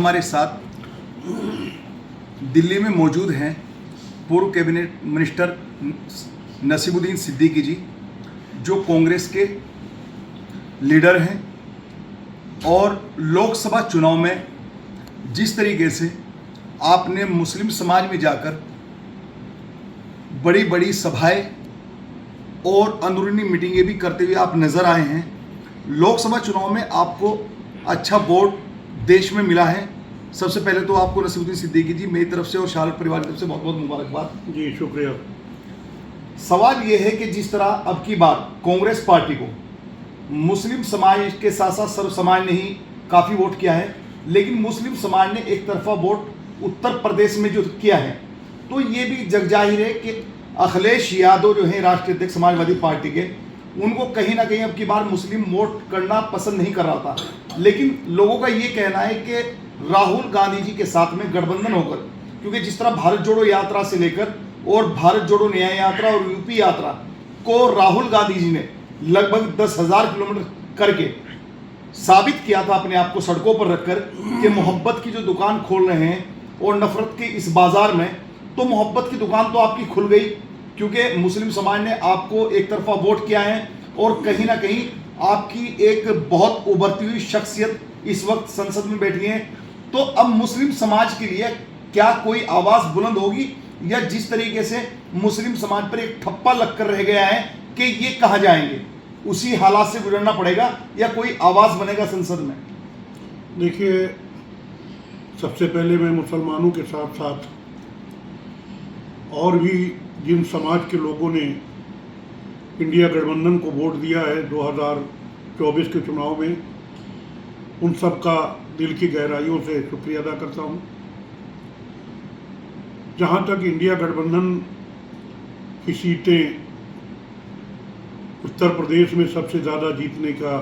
हमारे साथ दिल्ली में मौजूद हैं पूर्व कैबिनेट मिनिस्टर नसीमुद्दीन सिद्दीकी जी, जो कांग्रेस के लीडर हैं और लोकसभा चुनाव में जिस तरीके से आपने मुस्लिम समाज में जाकर बड़ी बड़ी सभाएं और अंदरूनी मीटिंगें भी करते हुए आप नज़र आए हैं, लोकसभा चुनाव में आपको अच्छा वोट देश में मिला है। सबसे पहले तो आपको नसीमुद्दीन सिद्दीकी जी मेरी तरफ से और शाह परिवार की तरफ से बहुत बहुत मुबारकबाद। जी शुक्रिया। सवाल ये है कि जिस तरह अब की बार कांग्रेस पार्टी को मुस्लिम समाज के साथ साथ सर्व समाज ने ही काफ़ी वोट किया है, लेकिन मुस्लिम समाज ने एक तरफा वोट उत्तर प्रदेश में जो किया है, तो ये भी जग जाहिर है कि अखिलेश यादव जो है राष्ट्रीय अध्यक्ष समाजवादी पार्टी के, उनको कहीं ना कहीं अब की बार मुस्लिम वोट करना पसंद नहीं कर रहा था। लेकिन लोगों का ये कहना है कि राहुल गांधी जी के साथ में गठबंधन होकर, क्योंकि जिस तरह भारत जोड़ो यात्रा से लेकर और भारत जोड़ो न्याय यात्रा और यूपी यात्रा को राहुल गांधी जी ने लगभग 10,000 किलोमीटर करके साबित किया था अपने आप को सड़कों पर रखकर कि मोहब्बत की जो दुकान खोल रहे हैं और नफरत के इस बाजार में, तो मोहब्बत की दुकान तो आपकी खुल गई, क्योंकि मुस्लिम समाज ने आपको एक तरफा वोट किया है और कहीं ना कहीं आपकी एक बहुत उभरती हुई शख्सियत इस वक्त संसद में बैठी है। तो अब मुस्लिम समाज के लिए क्या कोई आवाज़ बुलंद होगी, या जिस तरीके से मुस्लिम समाज पर एक ठप्पा लगकर रह गया है कि ये कहाँ जाएंगे, उसी हालात से गुजरना पड़ेगा, या कोई आवाज़ बनेगा संसद में? देखिए, सबसे पहले मैं मुसलमानों के साथ साथ और भी जिन समाज के लोगों ने इंडिया गठबंधन को वोट दिया है 2024 के चुनाव में, उन सब का दिल की गहराइयों से शुक्रिया अदा करता हूँ। जहाँ तक इंडिया गठबंधन की सीटें उत्तर प्रदेश में सबसे ज़्यादा जीतने का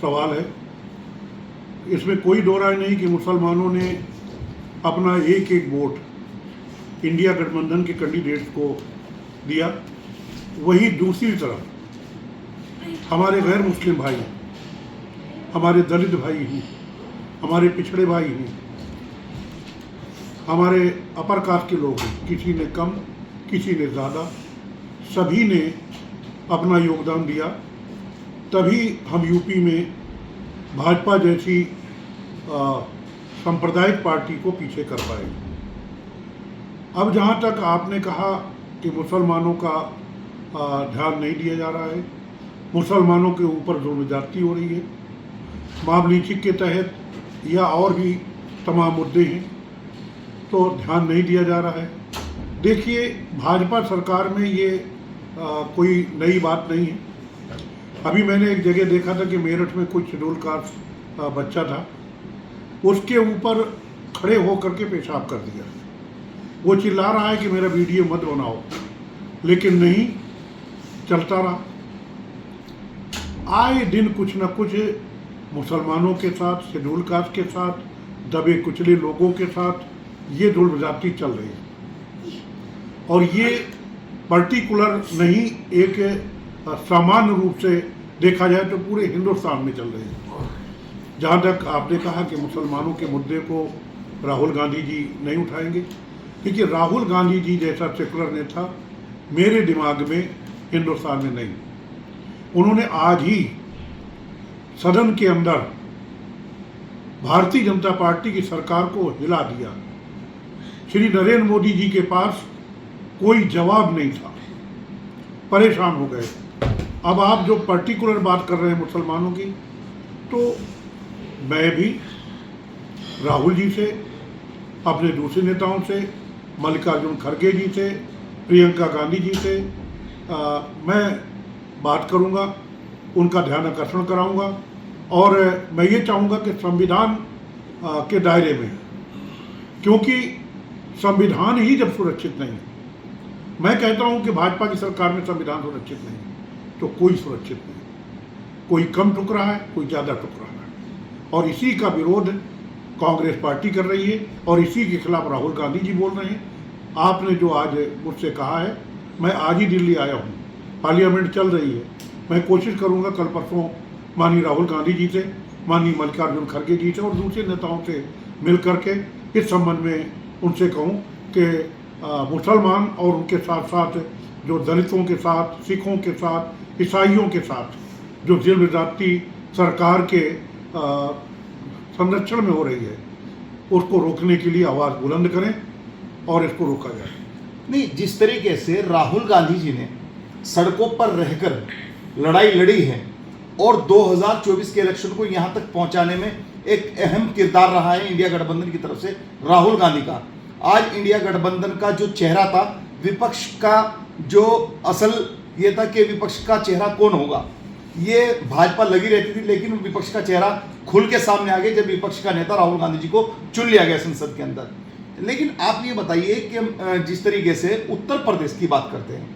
सवाल है, इसमें कोई दो राय नहीं कि मुसलमानों ने अपना एक एक वोट इंडिया गठबंधन के कैंडिडेट्स को दिया। वहीं दूसरी तरफ हमारे गैर मुस्लिम भाई, हमारे दलित भाई हैं, हमारे पिछड़े भाई हैं, हमारे अपर कास्ट के लोग हैं, किसी ने कम किसी ने ज़्यादा, सभी ने अपना योगदान दिया, तभी हम यूपी में भाजपा जैसी सांप्रदायिक पार्टी को पीछे कर पाए। अब जहाँ तक आपने कहा कि मुसलमानों का ध्यान नहीं दिया जा रहा है, मुसलमानों के ऊपर जुल्म ज्यादती हो रही है, मामलीचिक के तहत या और भी तमाम मुद्दे हैं, तो ध्यान नहीं दिया जा रहा है। देखिए, भाजपा सरकार में ये कोई नई बात नहीं है। अभी मैंने एक जगह देखा था कि मेरठ में कुछ शेड्यूल कास्ट बच्चा था, उसके ऊपर खड़े होकर के पेशाब कर दिया। वो चिल्ला रहा है कि मेरा वीडियो मत बनाओ, लेकिन नहीं, चलता रहा। आए दिन कुछ न कुछ मुसलमानों के साथ, शेड्यूल कास्ट के साथ, दबे कुचले लोगों के साथ ये जुल्म ज्यादती चल रही है, और ये पर्टिकुलर नहीं, एक सामान्य रूप से देखा जाए तो पूरे हिंदुस्तान में चल रही है। जहाँ तक आपने कहा कि मुसलमानों के मुद्दे को राहुल गांधी जी नहीं उठाएंगे, क्योंकि राहुल गांधी जी जैसा सेकुलर नेता मेरे दिमाग में हिंदुस्तान में नहीं। उन्होंने आज ही सदन के अंदर भारतीय जनता पार्टी की सरकार को हिला दिया। श्री नरेंद्र मोदी जी के पास कोई जवाब नहीं था, परेशान हो गए। अब आप जो पर्टिकुलर बात कर रहे हैं मुसलमानों की, तो मैं भी राहुल जी से, अपने दूसरे नेताओं से, मल्लिकार्जुन खड़गे जी से, प्रियंका गांधी जी से मैं बात करूंगा, उनका ध्यान आकर्षण कराऊंगा, और मैं ये चाहूँगा कि संविधान के दायरे में, क्योंकि संविधान ही जब सुरक्षित नहीं, मैं कहता हूँ कि भाजपा की सरकार में संविधान सुरक्षित नहीं, तो कोई सुरक्षित नहीं। कोई कम ठुक रहा है, कोई ज़्यादा ठुक रहा है, और इसी का विरोध कांग्रेस पार्टी कर रही है, और इसी के खिलाफ राहुल गांधी जी बोल रहे हैं। आपने जो आज मुझसे कहा है, मैं आज ही दिल्ली आया हूँ, पार्लियामेंट चल रही है, मैं कोशिश करूँगा कल परसों माननीय राहुल गांधी जी से, माननीय मल्लिकार्जुन खड़गे जी से और दूसरे नेताओं से मिल करके इस संबंध में उनसे कहूँ कि मुसलमान और उनके साथ साथ जो दलितों के साथ, सिखों के साथ, ईसाइयों के साथ जो जुल्म ज़्यादती सरकार के संरक्षण में हो रही है, उसको रोकने के लिए आवाज़ बुलंद करें और इसको रोका जाए। नहीं, जिस तरीके से राहुल गांधी जी ने सड़कों पर रहकर लड़ाई लड़ी है और 2024 के इलेक्शन को यहां तक पहुंचाने में एक अहम किरदार रहा है इंडिया गठबंधन की तरफ से राहुल गांधी का। आज इंडिया गठबंधन का जो चेहरा था, विपक्ष का जो असल ये था कि विपक्ष का चेहरा कौन होगा, ये भाजपा लगी रहती थी, लेकिन विपक्ष का चेहरा खुल के सामने आ गया जब विपक्ष का नेता राहुल गांधी जी को चुन लिया गया संसद के अंदर। लेकिन आप ये बताइए कि जिस तरीके से उत्तर प्रदेश की बात करते हैं,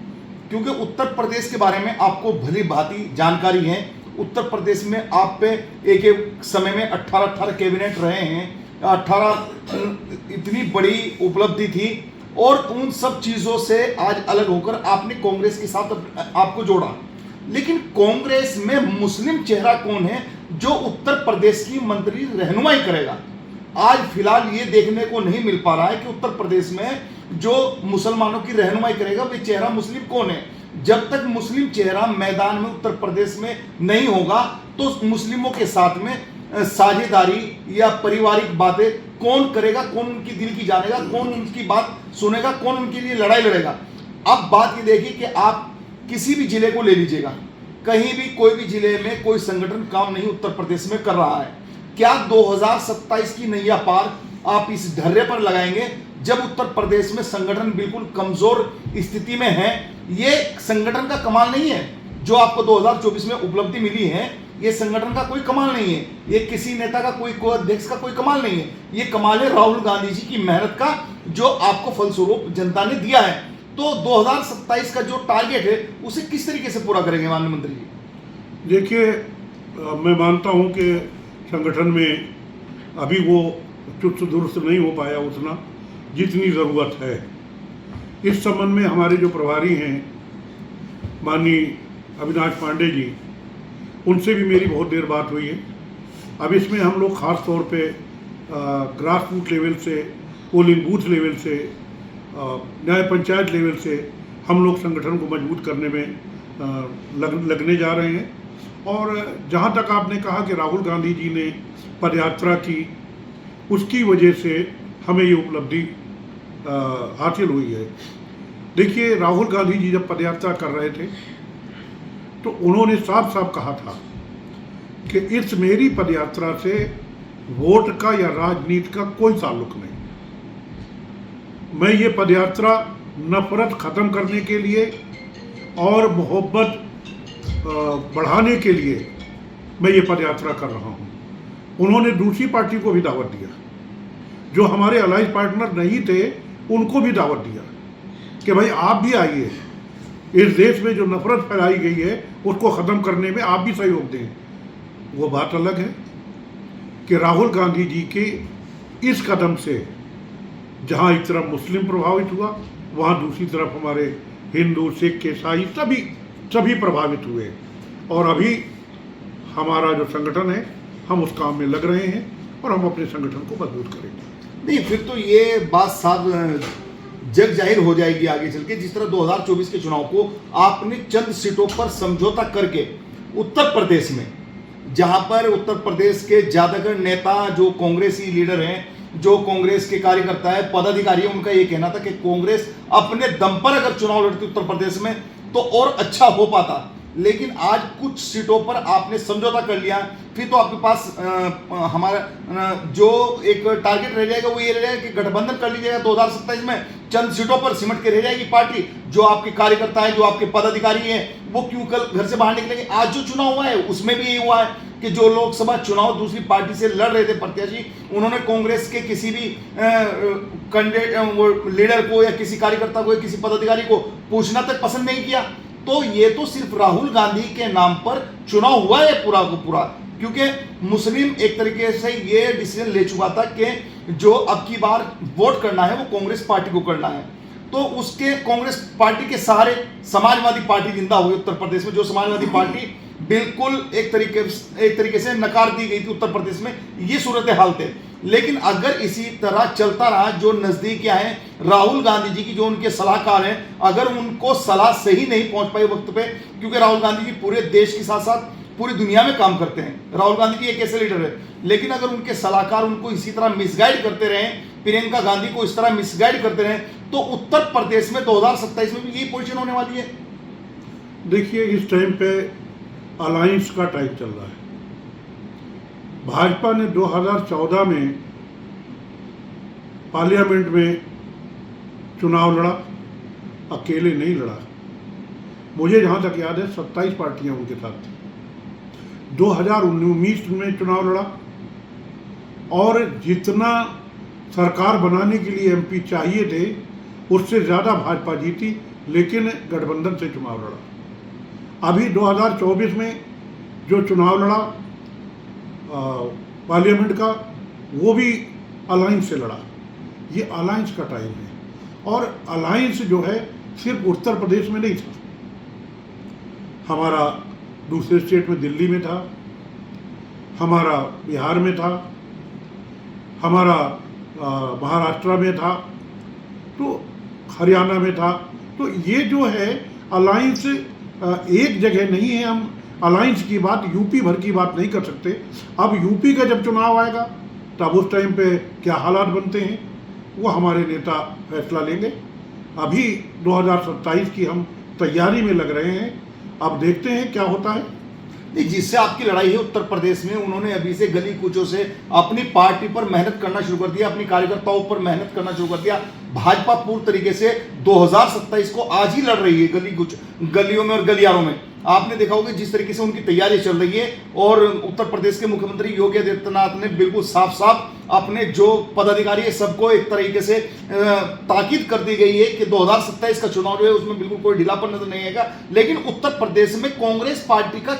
क्योंकि उत्तर प्रदेश के बारे में आपको भली भांति जानकारी है। उत्तर प्रदेश में आप पे एक एक समय में 18 कैबिनेट रहे हैं, 18 इतनी बड़ी उपलब्धि थी, और उन सब चीज़ों से आज अलग होकर आपने कांग्रेस के साथ आपको जोड़ा। लेकिन कांग्रेस में मुस्लिम चेहरा कौन है जो उत्तर प्रदेश की मंत्री रहनुमाई करेगा? आज फिलहाल ये देखने को नहीं मिल पा रहा है कि उत्तर प्रदेश में जो मुसलमानों की रहनुमाई करेगा वे चेहरा मुस्लिम कौन है। जब तक मुस्लिम चेहरा मैदान में उत्तर प्रदेश में नहीं होगा तो मुस्लिमों के साथ में साझेदारी या पारिवारिक बातें कौन करेगा, कौन उनकी दिल की जानेगा, कौन उनकी बात सुनेगा, कौन उनके लिए लड़ाई लड़ेगा। अब बात ये देखिए कि आप किसी भी जिले को ले लीजिएगा, कहीं भी कोई भी जिले में कोई संगठन काम नहीं उत्तर प्रदेश में कर रहा है। क्या 2027 की नैया पार आप इस ढर्रे पर लगाएंगे जब उत्तर प्रदेश में संगठन बिल्कुल कमजोर स्थिति में है? ये संगठन का कमाल नहीं है जो आपको 2024 में उपलब्धि मिली है, ये संगठन का कोई कमाल नहीं है, ये किसी नेता का कोई अध्यक्ष का कोई कमाल नहीं है, ये कमाल है राहुल गांधी जी की मेहनत का जो आपको फलस्वरूप जनता ने दिया है। तो 2027 का जो टारगेट है उसे किस तरीके से पूरा करेंगे माननीय मंत्री जी? देखिए, मैं मानता हूं कि संगठन में अभी वो चुस्त दुरुस्त नहीं हो पाया उतना जितनी ज़रूरत है। इस संबंध में हमारे जो प्रभारी हैं माननीय अविनाश पांडे जी, उनसे भी मेरी बहुत देर बात हुई है। अब इसमें हम लोग ख़ास तौर पे ग्रास रूट लेवल से, पोलिंग बूथ लेवल से, न्याय पंचायत लेवल से हम लोग संगठन को मजबूत करने में लगने जा रहे हैं। और जहाँ तक आपने कहा कि राहुल गांधी जी ने पदयात्रा की, उसकी वजह से हमें ये उपलब्धि हासिल हुई है। देखिए, राहुल गांधी जी जब पदयात्रा कर रहे थे तो उन्होंने साफ साफ कहा था कि इस मेरी पदयात्रा से वोट का या राजनीति का कोई ताल्लुक नहीं। मैं ये पदयात्रा नफरत ख़त्म करने के लिए और मोहब्बत बढ़ाने के लिए मैं ये पदयात्रा कर रहा हूँ। उन्होंने दूसरी पार्टी को भी दावत दिया, जो हमारे अलाइंस पार्टनर नहीं थे उनको भी दावत दिया कि भाई आप भी आइए, इस देश में जो नफरत फैलाई गई है उसको ख़त्म करने में आप भी सहयोग दें। वो बात अलग है कि राहुल गांधी जी के इस कदम से जहाँ एक तरफ मुस्लिम प्रभावित हुआ, वहाँ दूसरी तरफ हमारे हिंदू, सिख, ईसाई सभी प्रभावित हुए। और अभी हमारा जो संगठन है, हम उस काम में लग रहे हैं और हम अपने संगठन को मजबूत करेंगे। नहीं, फिर तो ये बात साफ जग जाहिर हो जाएगी आगे चल के। जिस तरह 2024 के चुनाव को आपने चंद सीटों पर समझौता करके उत्तर प्रदेश में, जहां पर उत्तर प्रदेश के ज़्यादातर नेता जो कांग्रेसी लीडर हैं, जो कांग्रेस के कार्यकर्ता है, पदाधिकारी है, उनका ये कहना था कि कांग्रेस अपने दम पर अगर चुनाव लड़ती उत्तर प्रदेश में तो और अच्छा हो पाता। लेकिन आज कुछ सीटों पर आपने समझौता कर लिया, फिर तो आपके पास हमारा जो एक टारगेट रह जाएगा वो ये रह जाएगा कि गठबंधन कर लीजिएगा 2027 में, चंद सीटों पर सिमट के रह जाएगी पार्टी। जो आपके कार्यकर्ता है, जो आपके पदाधिकारी हैं, वो क्यों कल घर से बाहर निकलेंगे? आज जो चुनाव हुआ है उसमें भी यही हुआ है कि जो लोकसभा चुनाव दूसरी पार्टी से लड़ रहे थे प्रत्याशी, उन्होंने कांग्रेस के किसी भी कैंडिडेट लीडर को या किसी कार्यकर्ता को या किसी पदाधिकारी को पूछना तक पसंद नहीं किया। तो ये तो सिर्फ राहुल गांधी के नाम पर चुनाव हुआ है पूरा को पूरा, क्योंकि मुस्लिम एक तरीके से ये डिसीजन ले चुका था कि जो अब की बार वोट करना है वो कांग्रेस पार्टी को करना है। तो उसके कांग्रेस पार्टी के सहारे समाजवादी पार्टी जिंदा हुई उत्तर प्रदेश में, जो समाजवादी पार्टी बिल्कुल एक तरीके से नकार दी गई थी उत्तर प्रदेश में, ये सूरत हाल थे। लेकिन अगर इसी तरह चलता रहा, जो नजदीकियां हैं राहुल गांधी जी की, जो उनके सलाहकार हैं, अगर उनको सलाह सही नहीं पहुंच पाई वक्त पे, क्योंकि राहुल गांधी जी पूरे देश के साथ साथ पूरी दुनिया में काम करते हैं, राहुल गांधी जी एक ऐसे लीडर है, लेकिन अगर उनके सलाहकार उनको इसी तरह मिसगाइड करते रहे, प्रियंका गांधी को इस तरह मिसगाइड करते रहे, तो उत्तर प्रदेश में 2027 में भी यही पोजीशन होने वाली है। देखिए, इस टाइम पे अलायंस का टाइम चल रहा है। भाजपा ने 2014 में पार्लियामेंट में चुनाव लड़ा, अकेले नहीं लड़ा। मुझे जहाँ तक याद है 27 पार्टियां उनके साथ थी। 2019 में चुनाव लड़ा और जितना सरकार बनाने के लिए एमपी चाहिए थे उससे ज़्यादा भाजपा जीती, लेकिन गठबंधन से चुनाव लड़ा। अभी 2024 में जो चुनाव लड़ा पार्लियामेंट का, वो भी अलायंस से लड़ा। ये अलायंस का टाइम है और अलायंस जो है सिर्फ उत्तर प्रदेश में नहीं था, हमारा दूसरे स्टेट में दिल्ली में था, हमारा बिहार में था, हमारा महाराष्ट्र में था, तो हरियाणा में था। तो ये जो है अलायंस एक जगह नहीं है। हम अलायंस की बात यूपी भर की बात नहीं कर सकते। अब यूपी का जब चुनाव आएगा तब उस टाइम पे क्या हालात बनते हैं वो हमारे नेता फैसला लेंगे। अभी 2027 की हम तैयारी में लग रहे हैं, अब देखते हैं क्या होता है। नहीं, जिससे आपकी लड़ाई है उत्तर प्रदेश में, उन्होंने अभी से गली कूचों से अपनी पार्टी पर मेहनत करना शुरू कर दिया, अपनी कार्यकर्ताओं पर मेहनत करना शुरू कर दिया। भाजपा पूरी तरीके से 2027 को आज ही लड़ रही है गलियों में और गलियारों में। आपने देखा होगा जिस तरीके से उनकी तैयारी चल रही है, और उत्तर प्रदेश के मुख्यमंत्री योगी आदित्यनाथ ने बिल्कुल साफ साफ अपने जो पदाधिकारी है सबको एक तरीके से ताकीद कर दी गई है कि 2027 का चुनाव जो है उसमें बिल्कुल कोई ढीलापन नजर नहीं आएगा। लेकिन उत्तर प्रदेश में कांग्रेस पार्टी का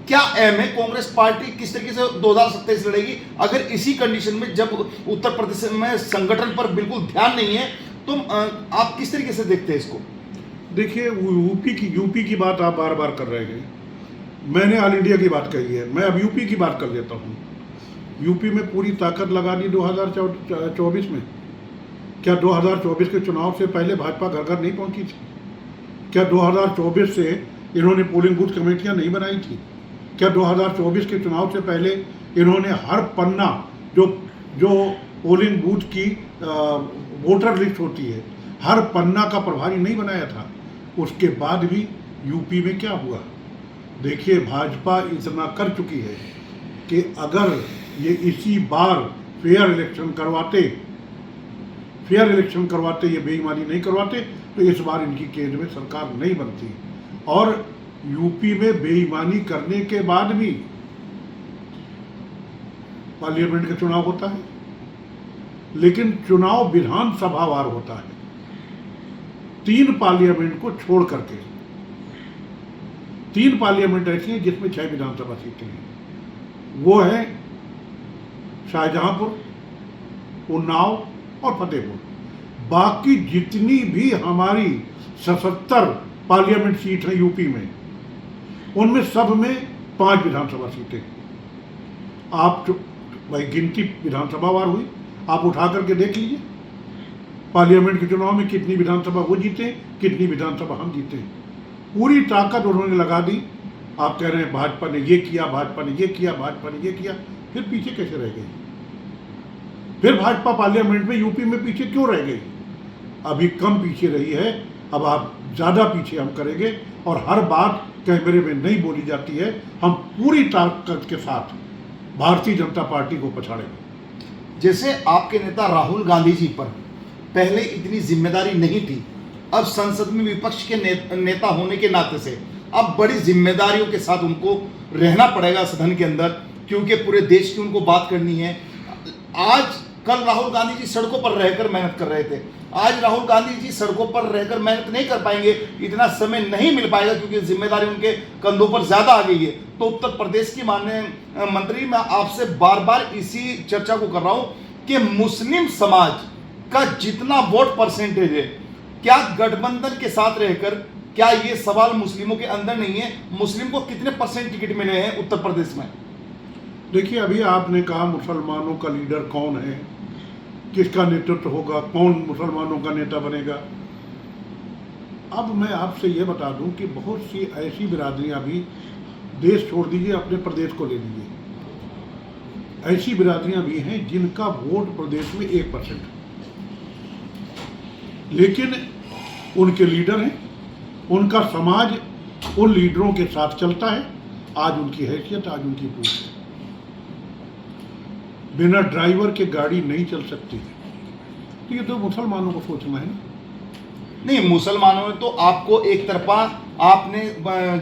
क्या एम है, कांग्रेस पार्टी किस तरीके से 2027 लड़ेगी? अगर इसी कंडीशन में जब उत्तर प्रदेश में संगठन पर बिल्कुल ध्यान नहीं है, तो आप किस तरीके से देखते हैं इसको? देखिए, यूपी की बात आप बार बार कर रहे हैं। मैंने ऑल इंडिया की बात कही है, मैं अब यूपी की बात कर लेता हूँ। यूपी में पूरी ताकत लगा दी 2024 में। क्या 2024 के चुनाव से पहले भाजपा घर घर नहीं पहुंची थी? क्या 2024 से इन्होंने पोलिंग बूथ कमेटियां नहीं बनाई थी? क्या 2024 के चुनाव से पहले इन्होंने हर पन्ना जो पोलिंग बूथ की वोटर लिस्ट होती है, हर पन्ना का प्रभारी नहीं बनाया था? उसके बाद भी यूपी में क्या हुआ? देखिए, भाजपा इतना कर चुकी है कि अगर ये इसी बार फेयर इलेक्शन करवाते, ये बेईमानी नहीं करवाते, तो इस बार इनकी केंद्र में सरकार नहीं बनती। और यूपी में बेईमानी करने के बाद भी पार्लियामेंट का चुनाव होता है, लेकिन चुनाव विधानसभावार होता है। 3 पार्लियामेंट को छोड़ करके 3 पार्लियामेंट ऐसी हैं जिसमें 6 विधानसभा सीटें हैं। वो है शाहजहांपुर, उन्नाव और फतेहपुर। बाकी जितनी भी हमारी 77 पार्लियामेंट सीट है यूपी में, उनमें सब में 5 विधानसभा सीटें। आप भाई गिनती विधानसभावार हुई, आप उठा करके देख लीजिए पार्लियामेंट के चुनाव में कितनी विधानसभा वो जीते, कितनी विधानसभा हम जीते। पूरी ताकत उन्होंने लगा दी। आप कह रहे हैं भाजपा ने ये किया, भाजपा ने ये किया, भाजपा ने ये किया, फिर पीछे कैसे रह गई? फिर भाजपा पार्लियामेंट में यूपी में पीछे क्यों रह गई? अभी कम पीछे रही है, अब आप ज़्यादा पीछे हम करेंगे। और हर बात कैमरे में नहीं बोली जाती है, हम पूरी ताकत के साथ भारतीय जनता पार्टी को पछाड़ेंगे। जैसे आपके नेता राहुल गांधी जी पर पहले इतनी जिम्मेदारी नहीं थी, अब संसद में विपक्ष के नेता होने के नाते से अब बड़ी जिम्मेदारियों के साथ उनको रहना पड़ेगा सदन के अंदर, क्योंकि पूरे देश की उनको बात करनी है। कल राहुल गांधी जी सड़कों पर रहकर मेहनत कर रहे थे, आज राहुल गांधी जी सड़कों पर रहकर मेहनत नहीं कर पाएंगे, इतना समय नहीं मिल पाएगा क्योंकि जिम्मेदारी उनके कंधों पर ज्यादा आ गई है। तो उत्तर प्रदेश की माननीय मंत्री, मैं आपसे बार बार इसी चर्चा को कर रहा हूं कि मुस्लिम समाज का जितना वोट परसेंटेज है, क्या गठबंधन के साथ रहकर क्या ये सवाल मुस्लिमों के अंदर नहीं है? मुस्लिम को कितने % टिकट मिले हैं उत्तर प्रदेश में? देखिए, अभी आपने कहा मुसलमानों का लीडर कौन है, किसका नेतृत्व होगा, कौन मुसलमानों का नेता बनेगा। अब मैं आपसे ये बता दूं कि बहुत सी ऐसी बिरादरियां भी, देश छोड़ दीजिए, अपने प्रदेश को ले लीजिए, ऐसी बिरादरियां भी हैं जिनका वोट प्रदेश में 1%, लेकिन उनके लीडर हैं, उनका समाज उन लीडरों के साथ चलता है। आज उनकी हैसियत, आज उनकी पूछ है। बिना ड्राइवर के गाड़ी नहीं चल सकती। तो ये तो मुसलमानों को सोचना है ना। नहीं, मुसलमानों ने तो आपको एक तरफा, आपने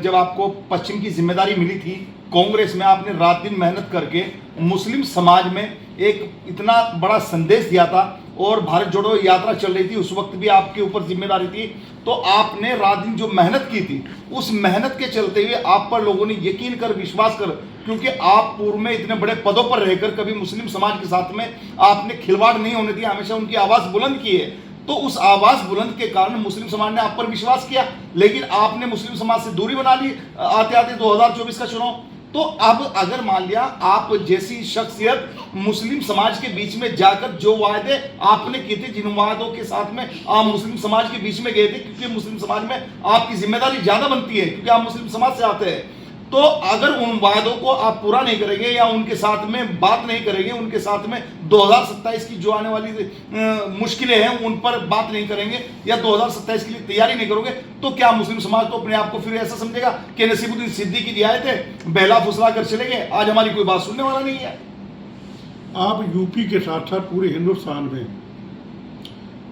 जब आपको पश्चिम की जिम्मेदारी मिली थी कांग्रेस में, आपने रात दिन मेहनत करके मुस्लिम समाज में एक इतना बड़ा संदेश दिया था, और भारत जोड़ो यात्रा चल रही थी, उस वक्त भी आपके ऊपर जिम्मेदारी थी। तो आपने रात दिन जो मेहनत की थी, उस मेहनत के चलते हुए आप पर लोगों ने यकीन कर, विश्वास कर, क्योंकि आप पूर्व में इतने बड़े पदों पर रहकर कभी मुस्लिम समाज के साथ में आपने खिलवाड़ नहीं होने दिया, हमेशा उनकी आवाज़ बुलंद की है। तो उस आवाज़ बुलंद के कारण मुस्लिम समाज ने आप पर विश्वास किया, लेकिन आपने मुस्लिम समाज से दूरी बना ली आते आते 2024 का चुनाव। तो अब अगर मान लिया आप जैसी शख्सियत मुस्लिम समाज के बीच में जाकर जो वायदे आपने किए थे, जिन वायदों के साथ में आप मुस्लिम समाज के बीच में गए थे, क्योंकि मुस्लिम समाज में आपकी जिम्मेदारी ज्यादा बनती है, क्योंकि आप मुस्लिम समाज से आते हैं, तो अगर उन वायदों को आप पूरा नहीं करेंगे या उनके साथ में बात नहीं करेंगे, उनके साथ में 2027 की जो आने वाली मुश्किलें हैं उन पर बात नहीं करेंगे, या 2027 के लिए तैयारी नहीं करोगे, तो क्या मुस्लिम समाज तो अपने आप को फिर ऐसा समझेगा कि नसीरुद्दीन सिद्दीकी जी आए थे, बहला फुसला कर चले गए, आज हमारी कोई बात सुनने वाला नहीं है। आप यूपी के साथ साथ पूरे हिंदुस्तान में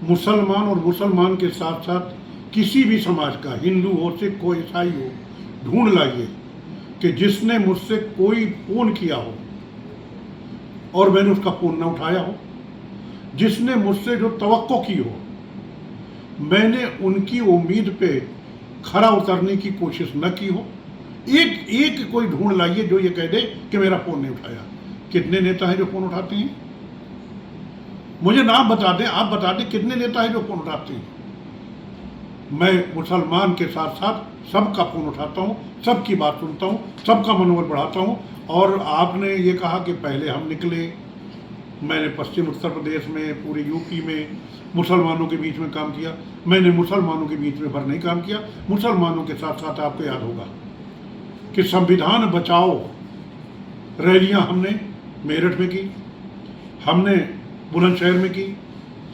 मुसलमान और मुसलमान के साथ साथ किसी भी समाज का, हिंदू हो, सिख हो, ईसाई हो, ढूंढ लाइए कि जिसने मुझसे कोई फोन किया हो और मैंने उसका फोन ना उठाया हो, जिसने मुझसे जो तवक्को की हो, मैंने उनकी उम्मीद पे खरा उतरने की कोशिश न की हो। एक एक कोई ढूंढ लाइए जो ये कह दे कि मेरा फोन नहीं उठाया। कितने नेता हैं जो फोन उठाते हैं? मुझे नाम बता दें, आप बता दें कितने नेता हैं जो फोन उठाते हैं। मैं मुसलमान के साथ साथ सबका फोन उठाता हूँ, सबकी बात सुनता हूँ, सबका मनोबल बढ़ाता हूँ। और आपने ये कहा कि पहले हम निकले, मैंने पश्चिम उत्तर प्रदेश में, पूरे यूपी में मुसलमानों के बीच में काम किया। मैंने मुसलमानों के बीच में भर नहीं काम किया। मुसलमानों के साथ साथ आपको याद होगा कि संविधान बचाओ रैलियां हमने मेरठ में की, हमने बुलंदशहर में की,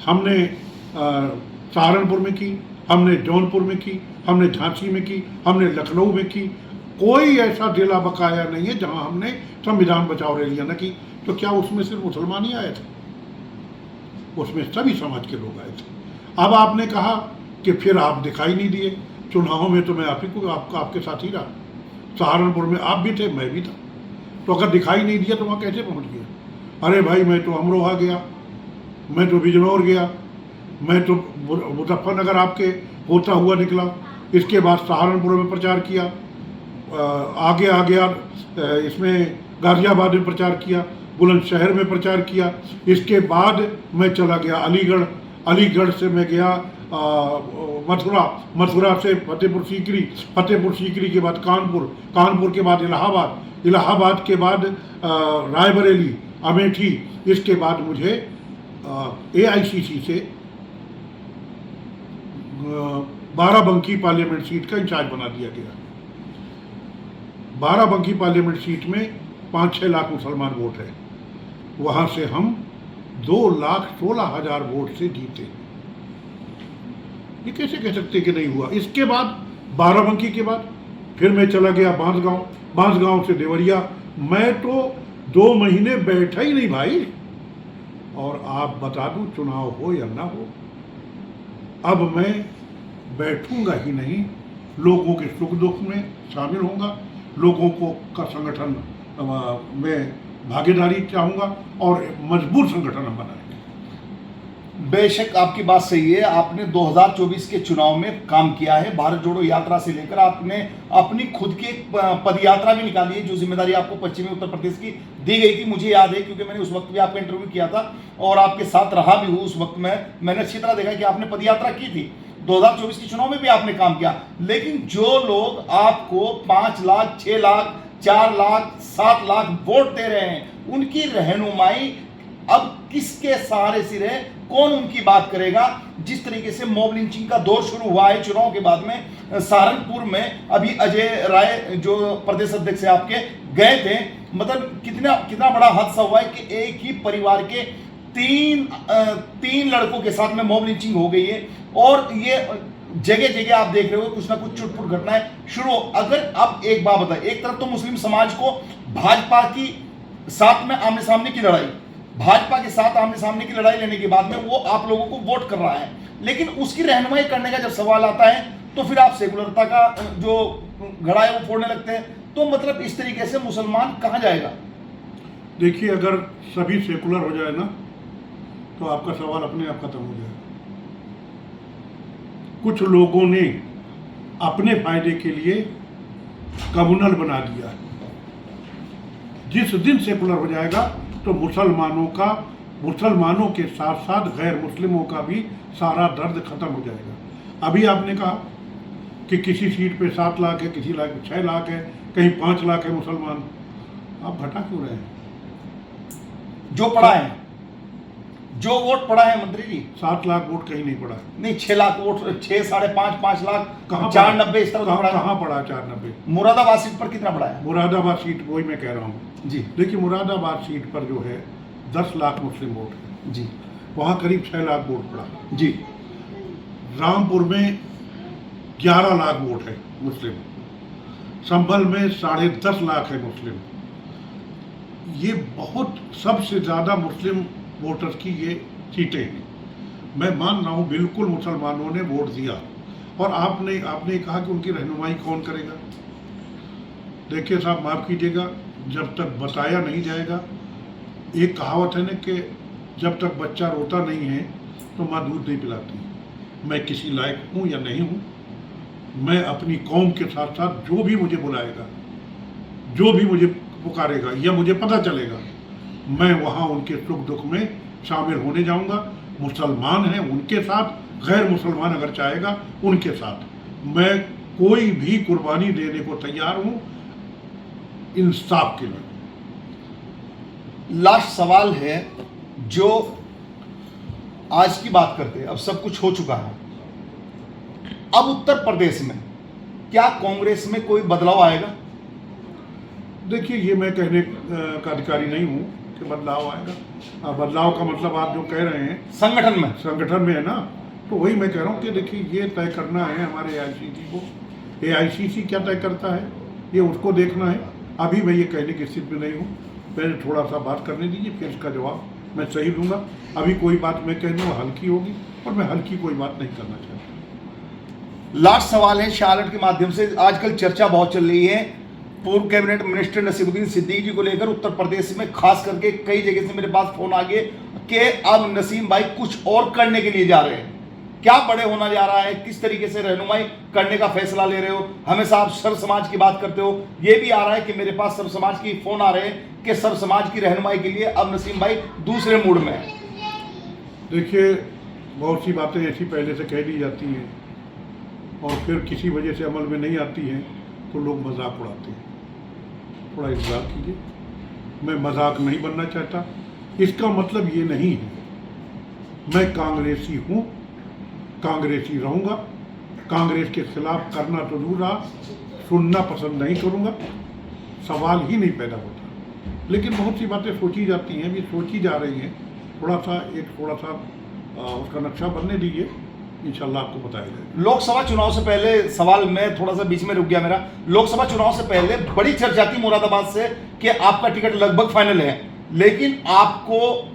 हमने सहारनपुर में की, हमने जौनपुर में की, हमने झांसी में की, हमने लखनऊ में की। कोई ऐसा जिला बकाया नहीं है जहां हमने संविधान बचाओ रैलियां न की। तो क्या उसमें सिर्फ मुसलमान ही आए थे? उसमें सभी समाज के लोग आए थे। अब आपने कहा कि फिर आप दिखाई नहीं दिए। चुनाव में तो मैं आप ही को, आपके साथ ही रहा। सहारनपुर में आप भी थे, मैं भी था। तो अगर दिखाई नहीं दिया तो वहाँ कैसे पहुँच गया? अरे भाई, मैं तो अमरोहा गया, मैं तो बिजनौर गया, मैं तो मुजफ्फरनगर आपके होता हुआ निकला, इसके बाद सहारनपुर में प्रचार किया, आगे आ गया इसमें गाजियाबाद में प्रचार किया, बुलंदशहर में प्रचार किया, इसके बाद मैं चला गया अलीगढ़, अलीगढ़ से मैं गया मथुरा, मथुरा से फतेहपुर सीकरी, फतेहपुर सीकरी के बाद कानपुर, कानपुर के बाद इलाहाबाद, इलाहाबाद के बाद रायबरेली, अमेठी। इसके बाद मुझे AICC से बाराबंकी पार्लियामेंट सीट का इंचार्ज बना दिया गया। बाराबंकी पार्लियामेंट सीट में 5-6 लाख मुसलमान वोट है, वहां से हम 2,16,000 वोट से जीते। ये कैसे कह सकते कि नहीं हुआ? इसके बाद बाराबंकी के बाद फिर मैं चला गया बांसगांव, बांसगांव से देवरिया। मैं तो 2 महीने बैठा ही नहीं भाई। और आप बता दूं, चुनाव हो या ना हो, अब मैं बैठूंगा ही नहीं, लोगों के सुख दुख में शामिल होऊंगा, लोगों को का संगठन में भागीदारी चाहूँगा और मजबूत संगठन हम बनाएंगे। बेशक आपकी बात सही है। आपने 2024 के चुनाव में काम किया है। भारत जोड़ो यात्रा से लेकर आपने अपनी खुद की पद यात्रा भी निकाली है, जो जिम्मेदारी आपको पश्चिमी उत्तर प्रदेश की दी गई थी। मुझे याद है, क्योंकि मैंने उस वक्त भी आपका इंटरव्यू किया था और आपके साथ रहा भी हूँ। उस वक्त में मैंने अच्छी तरह देखा कि आपने पद यात्रा की थी। 2024 के चुनाव में भी आपने काम किया, लेकिन जो लोग आपको 5 लाख, 6 लाख, 4 लाख, 7 लाख वोट दे रहे हैं, उनकी रहनुमाई अब किसके सहारे से रहे, कौन उनकी बात करेगा? जिस तरीके से मॉब लिंचिंग का दौर शुरू हुआ है चुनाव के बाद में, सहारनपुर में अभी अजय राय जो प्रदेश अध्यक्ष आपके गए थे, मतलब कितना बड़ा हादसा हुआ है कि एक ही परिवार के तीन लड़कों के साथ में मॉब लिंचिंग हो गई है, और ये जगह जगह आप देख रहे हो कुछ ना कुछ छुटपुट घटनाएं शुरू। अगर आप एक बात बताएं, एक तरफ तो मुस्लिम समाज को भाजपा की साथ में आमने सामने की लड़ाई, भाजपा के साथ आमने सामने की लड़ाई लेने के बाद में वो आप लोगों को वोट कर रहा है, लेकिन उसकी रहनुमाई करने का जब सवाल आता है तो फिर आप सेकुलरता का जो घड़ा है वो फोड़ने लगते हैं। तो मतलब इस तरीके से मुसलमान कहां जाएगा? देखिए, अगर सभी सेकुलर हो जाए ना तो आपका सवाल अपने आप खत्म हो जाएगा। कुछ लोगों ने अपने फायदे के लिए कम्युनल बना दिया है। जिस दिन सेकुलर हो जाएगा तो मुसलमानों के साथ साथ गैर मुस्लिमों का भी सारा दर्द खत्म हो जाएगा। अभी आपने कहा कि किसी सीट पे 7 लाख है, किसी लाख 6 लाख है, कहीं 5 लाख है मुसलमान। आप घटा क्यों रहे हैं? जो पड़ा है, जो वोट पड़ा है मंत्री जी, 7 लाख वोट कहीं नहीं पड़ा। नहीं 6 लाख वोट, 6, 5.5, 5 लाख, कहाँ 490 इस तरह पड़ा। कहाँ पड़ा 490? मुरादाबाद सीट पर कितना पड़ा है? मुरादाबाद सीट, वही मैं कह रहा हूँ जी। देखिए, मुरादाबाद सीट पर जो है 10 लाख मुस्लिम वोट है जी, वहाँ करीब 6 लाख वोट पड़ा जी। रामपुर में 11 लाख वोट है मुस्लिम, संभल में 10.5 लाख है मुस्लिम। ये बहुत सबसे ज़्यादा मुस्लिम वोटर्स की ये सीटें हैं। मैं मान रहा हूँ बिल्कुल मुसलमानों ने वोट दिया, और आपने कहा कि उनकी रहनुमाई कौन करेगा। देखिए साहब, माफ़ कीजिएगा, जब तक बताया नहीं जाएगा, एक कहावत है ना कि जब तक बच्चा रोता नहीं है तो माँ दूध नहीं पिलाती। मैं किसी लायक हूँ या नहीं हूँ, मैं अपनी कौम के साथ साथ जो भी मुझे बुलाएगा, जो भी मुझे पुकारेगा या मुझे पता चलेगा, मैं वहाँ उनके सुख दुख में शामिल होने जाऊँगा। मुसलमान हैं उनके साथ, गैर मुसलमान अगर चाहेगा उनके साथ। मैं कोई भी कुर्बानी देने को तैयार हूँ इंसाफ के लिए। लास्ट सवाल है, जो आज की बात करते हैं, अब सब कुछ हो चुका है, अब उत्तर प्रदेश में क्या कांग्रेस में कोई बदलाव आएगा? देखिए, ये मैं कहने का अधिकारी नहीं हूँ कि बदलाव आएगा। बदलाव का मतलब आप जो कह रहे हैं संगठन में है ना, तो वही मैं कह रहा हूँ कि देखिए, ये तय करना है हमारे AICC को। AICC क्या तय करता है ये उसको देखना है। अभी मैं ये कहने की स्थिति में नहीं हूँ, पहले थोड़ा सा बात करने दीजिए, फिर इसका जवाब मैं सही दूंगा। अभी कोई बात मैं कहने वो हल्की होगी, और मैं हल्की कोई बात नहीं करना चाहता। लास्ट सवाल है शार्लेट के माध्यम से, आजकल चर्चा बहुत चल रही है पूर्व कैबिनेट मिनिस्टर नसीरुद्दीन सिद्दीकी जी को लेकर। उत्तर प्रदेश में खास करके कई जगह से मेरे पास फोन आ गए कि अब नसीम भाई कुछ और करने के लिए जा रहे हैं। क्या बड़े होना जा रहा है, किस तरीके से रहनुमाई करने का फैसला ले रहे हो? हमेशा आप सर्व समाज की बात करते हो, ये भी आ रहा है कि मेरे पास सर्व समाज की फोन आ रहे हैं कि सर्व समाज की रहनुमाई के लिए अब नसीम भाई दूसरे मूड में है। देखिए, बहुत सी बातें ऐसी पहले से कह दी जाती हैं और फिर किसी वजह से अमल में नहीं आती हैं तो लोग मजाक उड़ाते हैं। थोड़ा इंतजार कीजिए, मैं मजाक नहीं बनना चाहता। इसका मतलब ये नहीं है मैं कांग्रेसी हूँ, कांग्रेसी रहूँगा। कांग्रेस के खिलाफ करना तो दूर रहा, सुनना पसंद नहीं करूँगा, सवाल ही नहीं पैदा होता। लेकिन बहुत सी बातें सोची जाती हैं, भी सोची जा रही हैं। थोड़ा सा उसका नक्शा बनने दीजिए, इंशाल्लाह आपको बताया जाएगा। लोकसभा चुनाव से पहले, सवाल मैं थोड़ा सा बीच में रुक गया मेरा, लोकसभा चुनाव से पहले बड़ी चर्चा थी मुरादाबाद से कि आपका टिकट लगभग फाइनल है, लेकिन आपको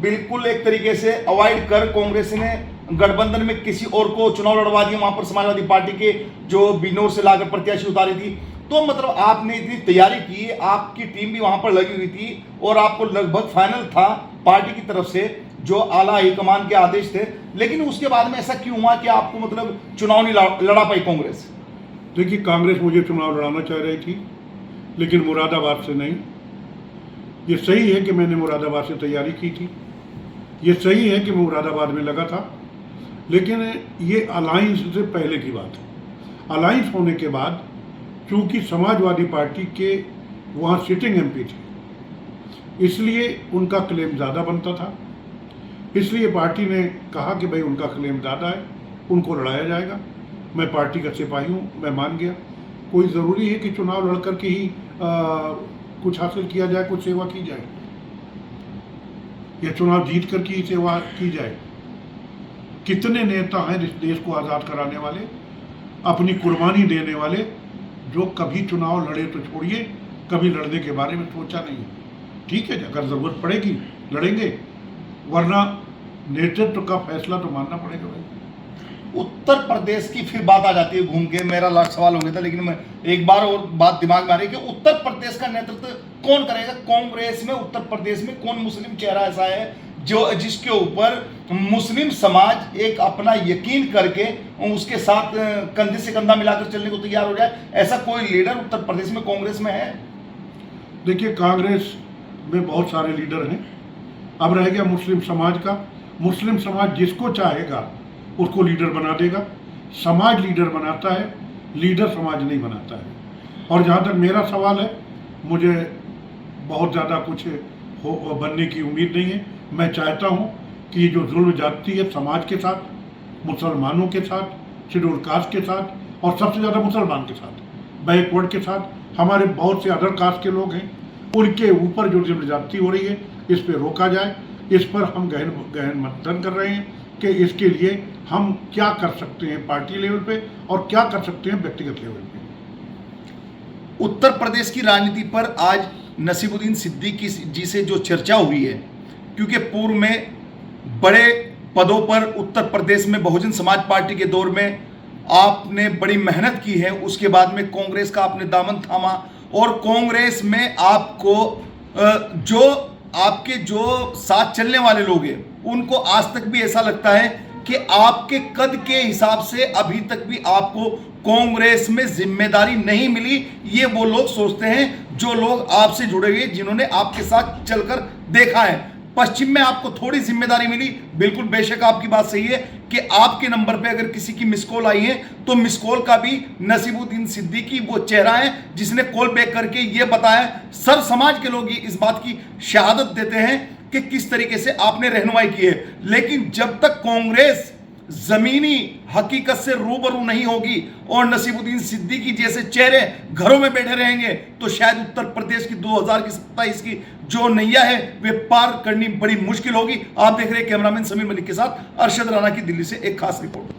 बिल्कुल एक तरीके से अवॉइड कर कांग्रेस ने गठबंधन में किसी और को चुनाव लड़वा दिया। वहां पर समाजवादी पार्टी के जो बिजनौर से लाकर प्रत्याशी उतारी थी, तो मतलब आपने इतनी तैयारी की, आपकी टीम भी वहां पर लगी हुई थी और आपको लगभग फाइनल था पार्टी की तरफ से जो आला हाईकमान के आदेश थे, लेकिन उसके बाद में ऐसा क्यों हुआ कि आपको मतलब चुनाव नहीं लड़ा पाई कांग्रेस? देखिए, कांग्रेस मुझे चुनाव लड़ाना चाह रही थी, लेकिन मुरादाबाद से नहीं। ये सही है कि मैंने मुरादाबाद से तैयारी की थी, ये सही है कि मैं मुरादाबाद में लगा था, लेकिन ये अलायंस से पहले की बात है। अलायंस होने के बाद चूंकि समाजवादी पार्टी के वहाँ सिटिंग एमपी थे, इसलिए उनका क्लेम ज़्यादा बनता था। इसलिए पार्टी ने कहा कि भाई उनका क्लेम ज़्यादा है, उनको लड़ाया जाएगा। मैं पार्टी का सिपाही हूँ, मैं मान गया। कोई ज़रूरी है कि चुनाव लड़ कर के ही कुछ हासिल किया जाए, कुछ सेवा की जाए, या चुनाव जीत कर के ही सेवा की जाए। कितने नेता हैं इस देश को आज़ाद कराने वाले, अपनी कुर्बानी देने वाले, जो कभी चुनाव लड़े तो छोड़िए, कभी लड़ने के बारे में सोचा नहीं। ठीक है, अगर ज़रूरत पड़ेगी लड़ेंगे, वरना नेतृत्व का फैसला तो मानना पड़ेगा भाई। उत्तर प्रदेश की फिर बात आ जाती है घूम के। मेरा लास्ट सवाल हो गया था, लेकिन मैं एक बार और बात दिमाग में आ रही है कि उत्तर प्रदेश का नेतृत्व कौन करेगा? कांग्रेस में उत्तर प्रदेश में कौन मुस्लिम चेहरा ऐसा है जो जिसके ऊपर मुस्लिम समाज एक अपना यकीन करके उसके साथ कंधे से कंधा मिलाकर चलने को तैयार हो जाए? ऐसा कोई लीडर उत्तर प्रदेश में कांग्रेस में है? देखिए, कांग्रेस में बहुत सारे लीडर हैं। अब रह गया मुस्लिम समाज का। मुस्लिम समाज जिसको चाहेगा उसको लीडर बना देगा। समाज लीडर बनाता है, लीडर समाज नहीं बनाता है। और जहाँ तक मेरा सवाल है, मुझे बहुत ज़्यादा कुछ बनने की उम्मीद नहीं है। मैं चाहता हूँ कि जो जुल्म जाती है समाज के साथ, मुसलमानों के साथ, शेड्यूल कास्ट के साथ, और सबसे ज़्यादा मुसलमान के साथ, बैकवर्ड के साथ, हमारे बहुत से अदर कास्ट के लोग हैं, उनके ऊपर जो जुल्म जाती हो रही है, इस पर रोका जाए। इस पर हम गहन मंथन कर रहे हैं कि इसके लिए हम क्या कर सकते हैं पार्टी लेवल पे, और क्या कर सकते हैं व्यक्तिगत लेवल पे। उत्तर प्रदेश की राजनीति पर आज नसीमुद्दीन सिद्दीकी जी से जो चर्चा हुई है, क्योंकि पूर्व में बड़े पदों पर उत्तर प्रदेश में बहुजन समाज पार्टी के दौर में आपने बड़ी मेहनत की है, उसके बाद में कांग्रेस का आपने दामन थामा, और कांग्रेस में आपको जो आपके जो साथ चलने वाले लोग हैं उनको आज तक भी ऐसा लगता है कि आपके कद के हिसाब से अभी तक भी आपको कांग्रेस में जिम्मेदारी नहीं मिली। ये वो लोग सोचते हैं जो लोग आपसे जुड़े हुए, जिन्होंने आपके साथ चलकर देखा है। पश्चिम में आपको थोड़ी जिम्मेदारी मिली, बिल्कुल बेशक आपकी बात सही है कि आपके नंबर पे अगर किसी की मिस कॉल आई है तो मिस कॉल का भी नसीमुद्दीन सिद्दीकी वो चेहरा है जिसने कॉल बैक करके ये बताया। सर समाज के लोग इस बात की शहादत देते हैं कि किस तरीके से आपने रहनुमाई की है। लेकिन जब तक कांग्रेस जमीनी हकीकत से रूबरू नहीं होगी और नसीमुद्दीन सिद्दीकी जैसे चेहरे घरों में बैठे रहेंगे, तो शायद उत्तर प्रदेश की 2027 की जो नैया है वे पार करनी बड़ी मुश्किल होगी। आप देख रहे हैं कैमरामैन समीर मलिक के साथ अरशद राणा की दिल्ली से एक खास रिपोर्ट।